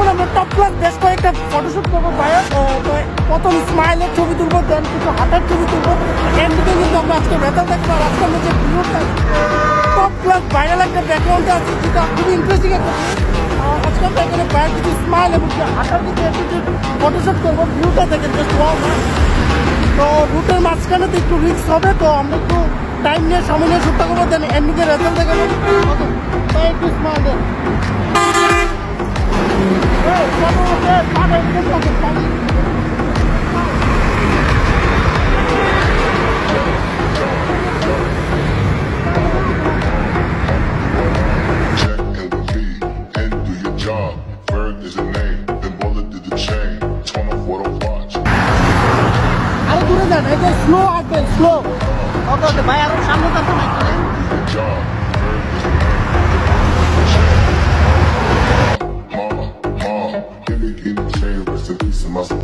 এখন আমরা top class বেশ কয়েকটা ফটোশুট করবো ভাইয়া। তো প্রথম স্মাইলের ছবি তুলবো, দেন কিছু হাতের ছবি তুলবো, এর দিকে কিন্তু আমরা আজকে বেতাল দেখবো। আর আজকে আমরা যে ভিডিওটা টপ ক্লাস ভাইরাল একটা ব্যাকগ্রাউন্ডে আছে, যেটা খুবই ইন্টারেস্টিং একটা আজকে আমরা এখানে ভাইয়ের কিছু স্মাইল এবং হাঁটার দিকে একটু ফটোশুট করবো। ভিউটা দেখেন জাস্ট ওয়াও। তো রুটের মাঝখানে তো একটু রিস্ক হবে, তো আমরা একটু টাইম নিয়ে সময় নিয়ে শুটটা করবো, দেন এমনিতে রেজাল্ট দেখাবো। তাই একটু স্মাইল দেন। Check and repeat and do your job. Bird is a name, then bullet did the chain. Turn off what I watch. আরো দূরে যান, এই যে স্লো আসবে, স্লো। ওকে ওকে ভাই, আরো সামনে যাচ্ছে না একটু। Your job. Bird is a name. Give me the chain, rest in peace, and my